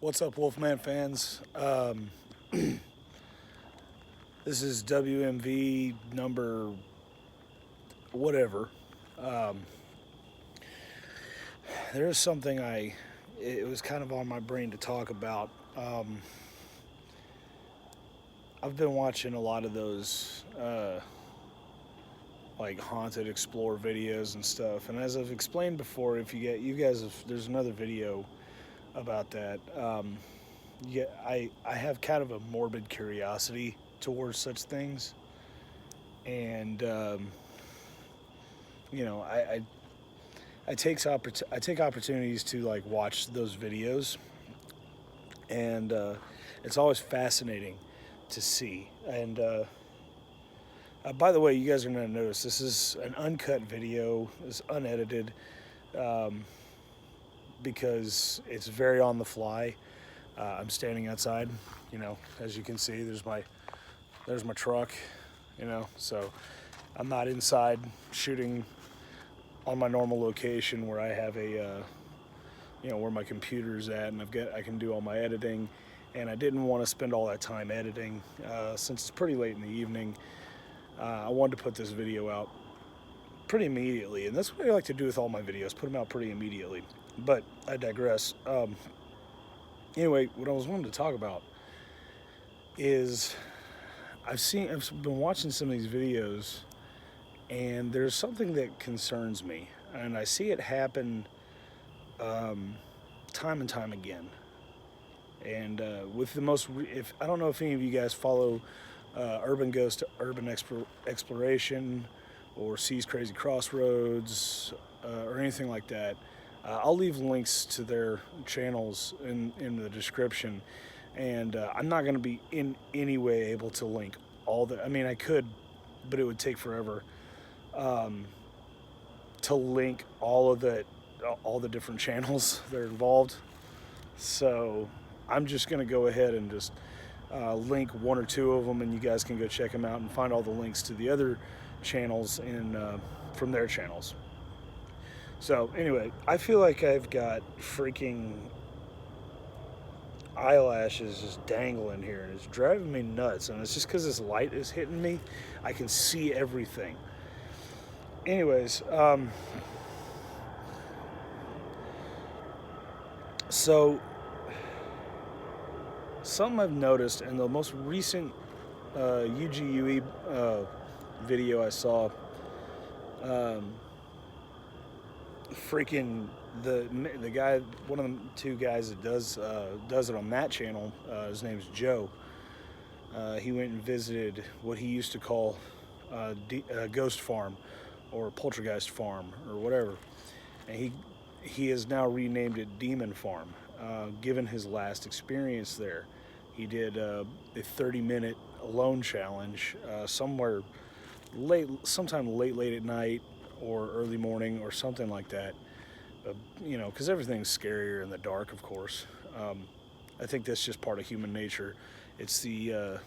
What's up, Wolfman fans? This is WMV number whatever. Um, there is something it was kind of on my brain to talk about. I've been watching a lot of those, like haunted explore videos and stuff. And as I've explained before, if you guys have, there's another video about that. Yeah, I have kind of a morbid curiosity towards such things, and you know, I take opportunities to like watch those videos, and it's always fascinating to see. And by the way, you guys are going to notice this is an uncut video, it's unedited, um, because it's very on the fly. I'm standing outside, you know, as you can see. There's my truck, you know. So I'm not inside shooting on my normal location where I have you know, where my computer's at, and I can do all my editing. And I didn't want to spend all that time editing since it's pretty late in the evening. I wanted to put this video out pretty immediately, and that's what I like to do with all my videos, put them out pretty immediately. But I digress. Anyway, what I was wanting to talk about is I've been watching some of these videos, and there's something that concerns me, and I see it happen time and time again. And with the if I don't know if any of you guys follow Urban Ghost, Urban Exploration, or Sees Crazy Crossroads, or anything like that. I'll leave links to their channels in the description, and I'm not going to be in any way able to link all the. I mean, I could, but it would take forever to link all the different channels that are involved. So I'm just going to go ahead and just link one or two of them, and you guys can go check them out and find all the links to the other channels from their channels. So anyway, I feel like I've got freaking eyelashes just dangling here, and it's driving me nuts. And it's just because this light is hitting me, I can see everything. Anyways, so something I've noticed in the most recent UGUE video I saw, freaking the guy, one of the two guys that does it on that channel, his name's Joe. He went and visited what he used to call Ghost Farm or Poltergeist Farm or whatever, and he has now renamed it Demon Farm, given his last experience there. He did a 30-minute alone challenge sometime late at night or early morning or something like that. You know, because everything's scarier in the dark, of course. I think that's just part of human nature. It's the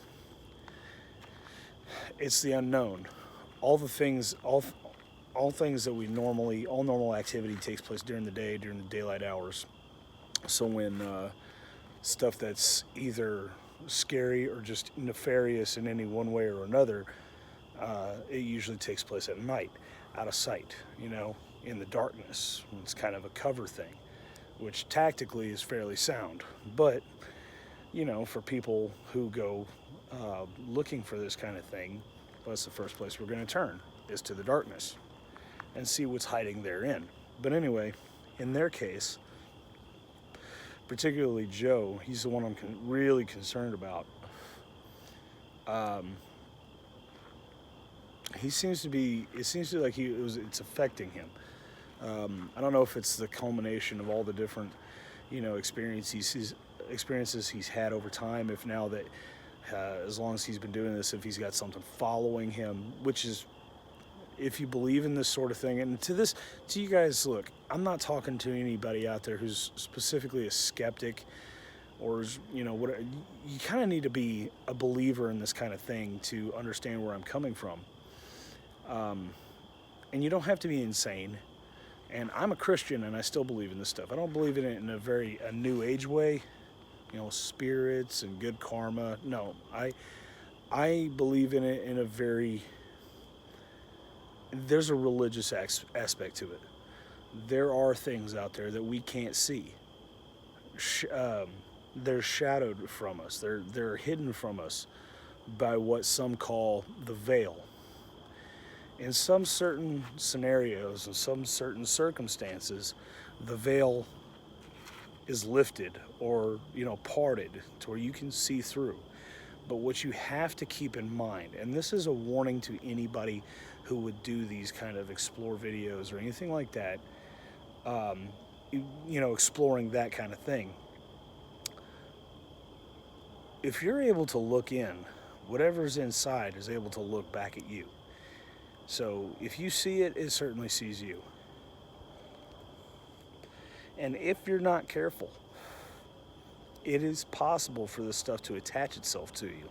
unknown. All things that all normal activity takes place during the day, during the daylight hours. So when stuff that's either scary or just nefarious in any one way or another, it usually takes place at night, out of sight, you know, in the darkness. It's kind of a cover thing, which tactically is fairly sound. But, you know, for people who go looking for this kind of thing, well, that's the first place we're going to turn, is to the darkness and see what's hiding therein. But anyway, in their case, particularly Joe, he's the one I'm really concerned about. It seems to be like it's affecting him. I don't know if it's the culmination of all the different, you know, experiences he's had over time. If now that, as long as he's been doing this, if he's got something following him, which is, if you believe in this sort of thing, and to you guys, look, I'm not talking to anybody out there who's specifically a skeptic, or, you know, what you kind of need to be a believer in this kind of thing to understand where I'm coming from. And you don't have to be insane. And I'm a Christian, and I still believe in this stuff. I don't believe in it in a very new age way. spirits and good karma. No, I believe in it in a very, there's a religious aspect to it. There are things out there that we can't see. Sh- um, they're shadowed from us. They're hidden from us by what some call the veil. In some certain scenarios and some certain circumstances, the veil is lifted or parted to where you can see through. But what you have to keep in mind, and this is a warning to anybody who would do these kind of explore videos or anything like that, um, exploring that kind of thing. If you're able to look in, whatever's inside is able to look back at you. So if you see it, it certainly sees you. And if you're not careful, it is possible for this stuff to attach itself to you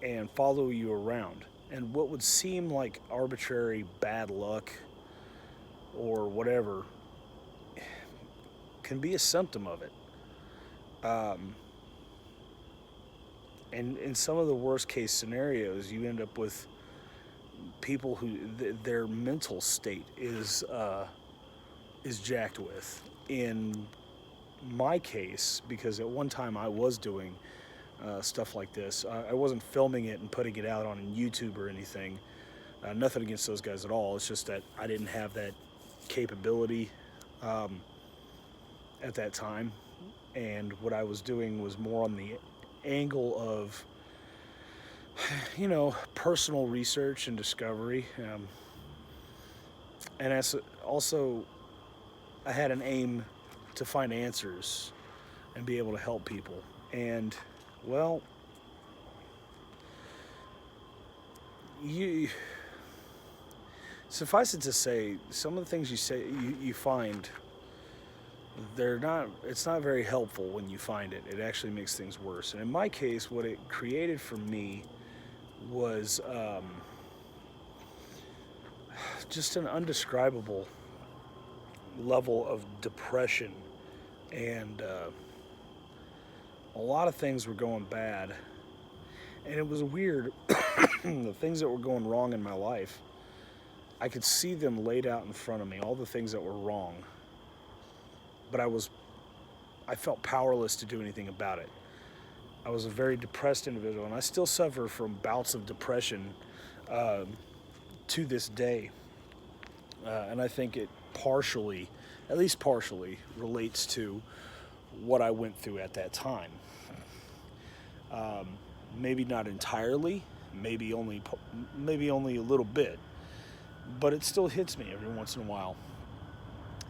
and follow you around. And what would seem like arbitrary bad luck or whatever can be a symptom of it. And in some of the worst case scenarios, you end up with people who their mental state is jacked with. In my case, because at one time I was doing stuff like this, I wasn't filming it and putting it out on YouTube or anything. Nothing against those guys at all. It's just that I didn't have that capability at that time, and what I was doing was more on the angle of personal research and discovery, and as also I had an aim to find answers and be able to help people. And well, you suffice it to say, some of the things you find, it's not very helpful when you find it. It actually makes things worse. And in my case, what it created for me was just an undescribable level of depression, and a lot of things were going bad. And it was weird. The things that were going wrong in my life, I could see them laid out in front of me, all the things that were wrong. But I felt powerless to do anything about it. I was a very depressed individual, and I still suffer from bouts of depression to this day. And I think it at least partially, relates to what I went through at that time. Maybe not entirely, maybe only a little bit, but it still hits me every once in a while.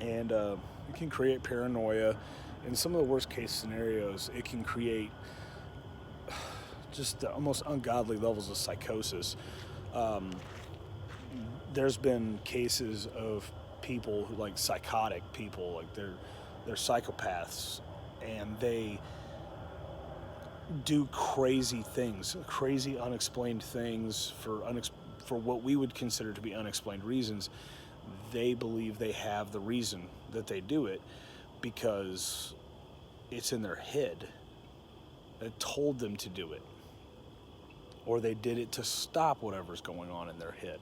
And it can create paranoia. In some of the worst case scenarios, it can create just the almost ungodly levels of psychosis. There's been cases of people who, like psychotic people, like they're psychopaths, and they do crazy things, crazy unexplained things for what we would consider to be unexplained reasons. They believe they have the reason that they do it because it's in their head. It told them to do it, or they did it to stop whatever's going on in their head.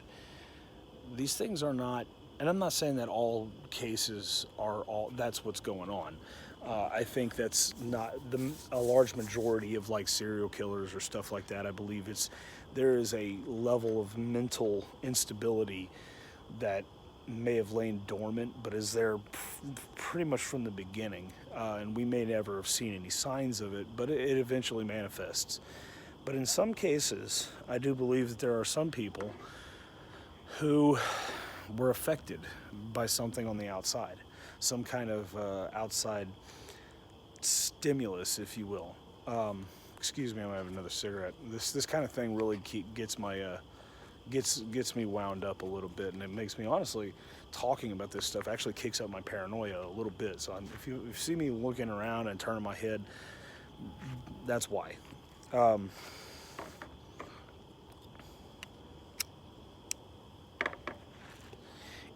These things are not, and I'm not saying that all cases that's what's going on. I think that's not a large majority of like serial killers or stuff like that. I believe there is a level of mental instability that may have lain dormant, but is there pretty much from the beginning. And we may never have seen any signs of it, but it eventually manifests. But in some cases, I do believe that there are some people who were affected by something on the outside, some kind of outside stimulus, if you will. Excuse me, I'm gonna have another cigarette. This kind of thing really gets me wound up a little bit, and it makes me, honestly, talking about this stuff actually kicks up my paranoia a little bit. So if you see me looking around and turning my head, that's why.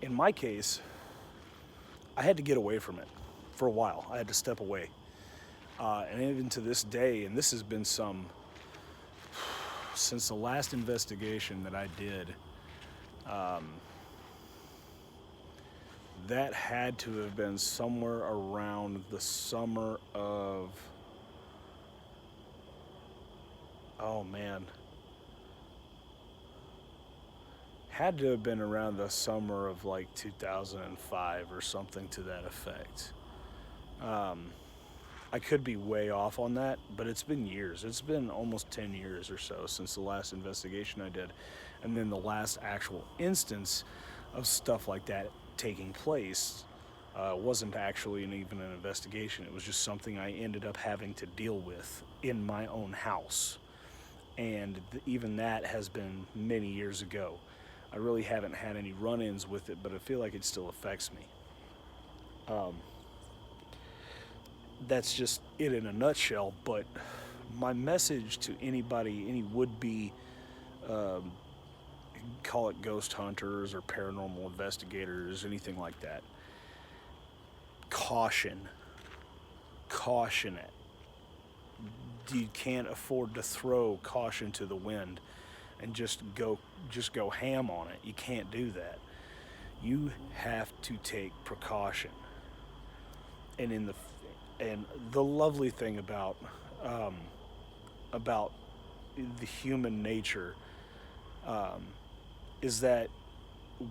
In my case, I had to get away from it for a while. I had to step away. And even to this day, and this has been since the last investigation that I did, that had to have been somewhere around the summer of, oh man, had to have been around the summer of like 2005 or something to that effect. I could be way off on that, but it's been years. It's been almost 10 years or so since the last investigation I did. And then the last actual instance of stuff like that taking place wasn't actually even an investigation. It was just something I ended up having to deal with in my own house. And even that has been many years ago. I really haven't had any run-ins with it, but I feel like it still affects me. That's just it in a nutshell. But my message to anybody, any would-be, call it ghost hunters or paranormal investigators, anything like that, caution it. You can't afford to throw caution to the wind and just go ham on it. You can't do that. You have to take precaution. And the lovely thing about the human nature is that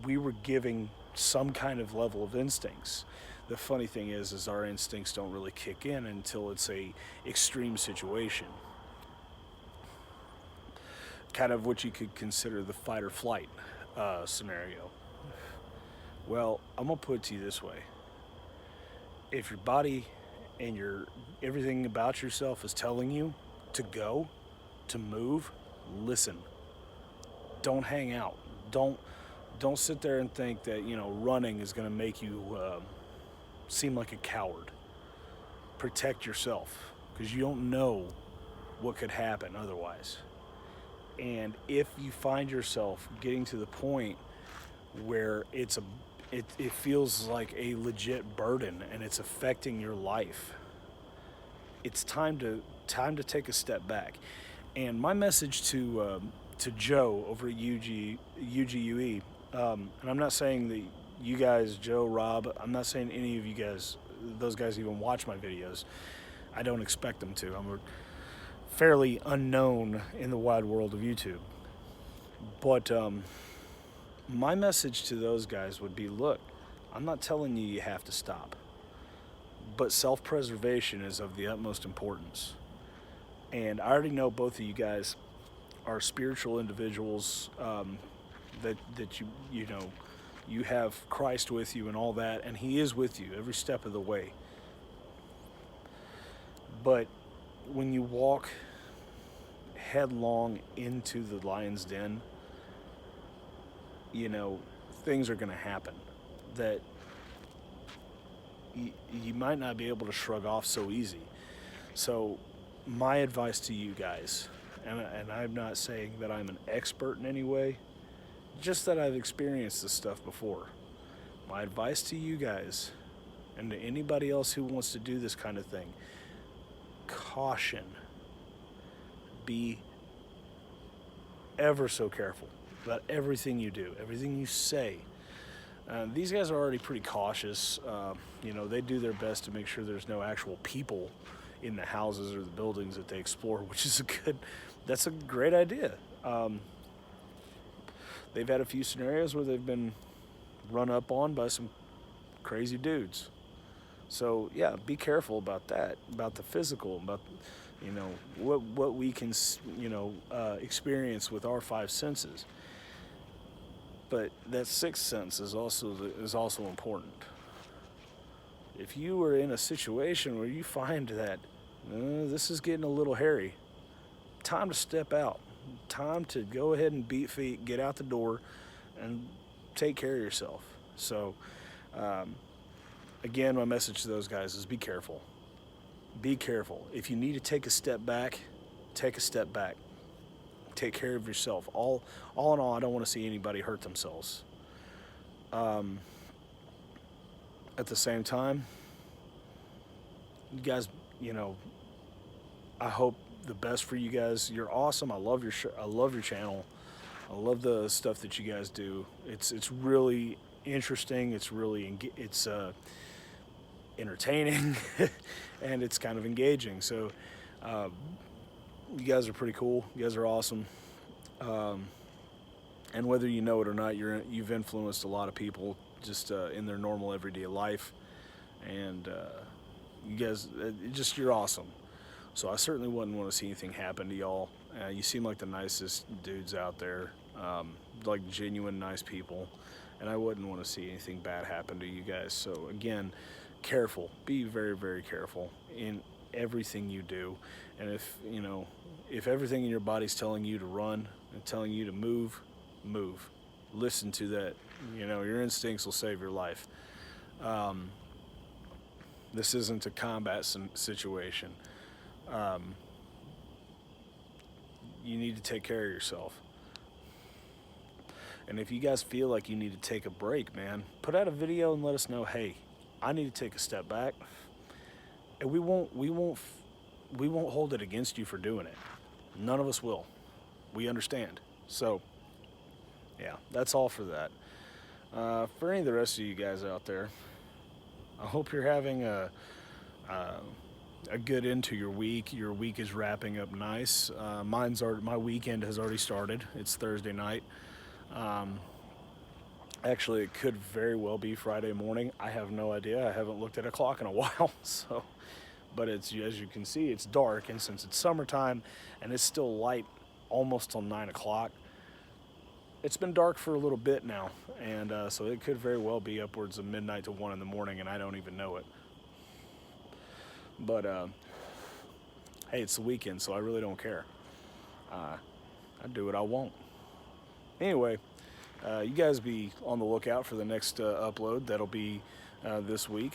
we were giving some kind of level of instincts. The funny thing is our instincts don't really kick in until it's a extreme situation. Kind of what you could consider the fight or flight scenario. Well, I'm gonna put it to you this way: if your body and everything about yourself is telling you to go, to move, listen. Don't hang out. Don't sit there and think that running is going to make you seem like a coward. Protect yourself, because you don't know what could happen otherwise. And if you find yourself getting to the point where it feels like a legit burden and it's affecting your life, it's time to take a step back. And my message to Joe over at UGUE, and I'm not saying that you guys, Joe, Rob, I'm not saying any of you guys, those guys even watch my videos. I don't expect them to. I'm fairly unknown in the wide world of YouTube. But my message to those guys would be, look, I'm not telling you have to stop, but self-preservation is of the utmost importance. And I already know both of you guys are spiritual individuals, that you have Christ with you and all that, and He is with you every step of the way. But when you walk headlong into the lion's den, things are going to happen that you might not be able to shrug off so easy. So my advice to you guys, and I'm not saying that I'm an expert in any way, just that I've experienced this stuff before. My advice to you guys, and to anybody else who wants to do this kind of thing, caution. Be ever so careful about everything you do, everything you say. These guys are already pretty cautious. They do their best to make sure there's no actual people in the houses or the buildings that they explore, which is that's a great idea. They've had a few scenarios where they've been run up on by some crazy dudes. So yeah, be careful about that, about the physical, about what we can experience with our five senses. But that sixth sense is also important. If you are in a situation where you find that this is getting a little hairy, time to step out. Time to go ahead and beat feet, get out the door, and take care of yourself. So, again, my message to those guys is be careful. Be careful. If you need to take a step back, take a step back. Take care of yourself. All in all, I don't want to see anybody hurt themselves. At the same time, you guys, I hope the best for you guys. You're awesome. I love your I love your channel. I love the stuff that you guys do. It's really interesting. It's really entertaining, and it's kind of engaging. So uh, you guys are pretty cool. You guys are awesome. And whether you know it or not, you've influenced a lot of people just in their normal everyday life. And you guys, you're awesome. So I certainly wouldn't want to see anything happen to y'all. You seem like the nicest dudes out there, like genuine nice people, and I wouldn't want to see anything bad happen to you guys. So again, careful. Be very, very careful in everything you do. And if everything in your body's telling you to run and telling you to move, move. Listen to that. Your instincts will save your life. This isn't a combat situation. You need to take care of yourself. And if you guys feel like you need to take a break, man, put out a video and let us know, hey, I need to take a step back. And we won't hold it against you for doing it. None of us will. We understand. So, yeah, that's all for that. For any of the rest of you guys out there, I hope you're having a good end to your week. Your week is wrapping up nice. My weekend has already started. It's Thursday night. Actually, it could very well be Friday morning. I have no idea. I haven't looked at a clock in a while. So, but as you can see, it's dark, and since it's summertime and it's still light almost till 9 o'clock, it's been dark for a little bit now, and so it could very well be upwards of midnight to 1 in the morning, and I don't even know it. But hey, it's the weekend, so I really don't care. I do what I want. Anyway, you guys be on the lookout for the next upload. That'll be this week.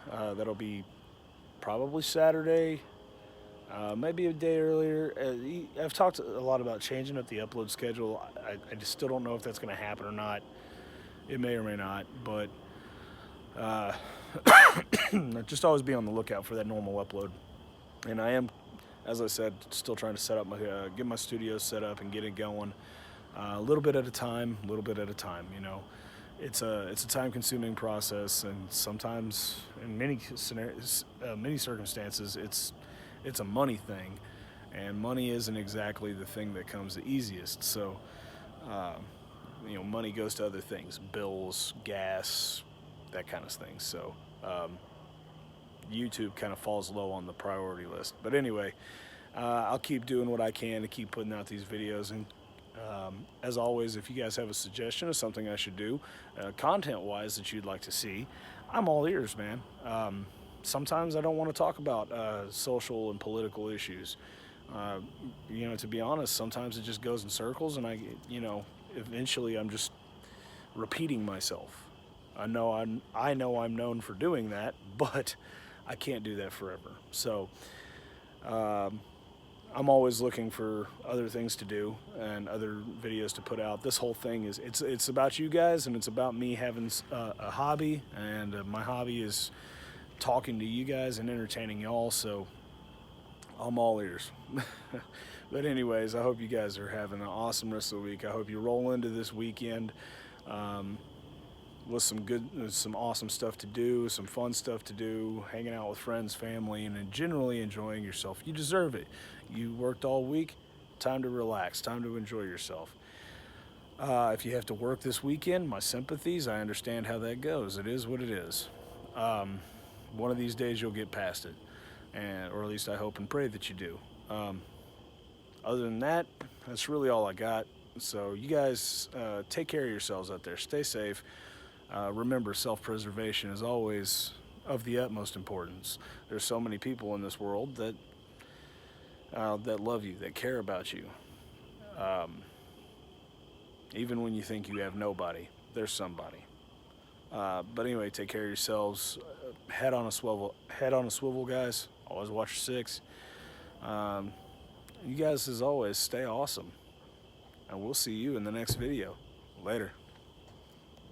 That'll be probably Saturday, maybe a day earlier. I've talked a lot about changing up the upload schedule. I just still don't know if that's going to happen or not. It may or may not, but just always be on the lookout for that normal upload. And I am, as I said, still trying to set up get my studio set up and get it going. A little bit at a time. It's a time-consuming process, and sometimes, in many circumstances, it's a money thing, and money isn't exactly the thing that comes the easiest. So, money goes to other things: bills, gas, that kind of thing. So, YouTube kind of falls low on the priority list. But anyway, I'll keep doing what I can to keep putting out these videos. And as always, if you guys have a suggestion of something I should do, content-wise, that you'd like to see, I'm all ears, man. Sometimes I don't want to talk about social and political issues. To be honest, sometimes it just goes in circles, and eventually I'm just repeating myself. I know I'm known for doing that, but I can't do that forever. So I'm always looking for other things to do and other videos to put out. This whole thing it's about you guys, and it's about me having a hobby, and my hobby is talking to you guys and entertaining y'all. So I'm all ears. But anyways, I hope you guys are having an awesome rest of the week. I hope you roll into this weekend with some awesome stuff to do, some fun stuff to do, hanging out with friends, family, and generally enjoying yourself. You deserve it. You worked all week. Time to relax. Time to enjoy yourself. If you have to work this weekend, my sympathies. I understand how that goes. It is what it is. One of these days you'll get past it, or at least I hope and pray that you do. Other than that, that's really all I got. So you guys take care of yourselves out there. Stay safe. Remember, self-preservation is always of the utmost importance. There's so many people in this world that love you, that care about you. Even when you think you have nobody, there's somebody. But anyway, take care of yourselves. Head on a swivel, guys. Always watch your six. You guys, as always, stay awesome. And we'll see you in the next video. Later.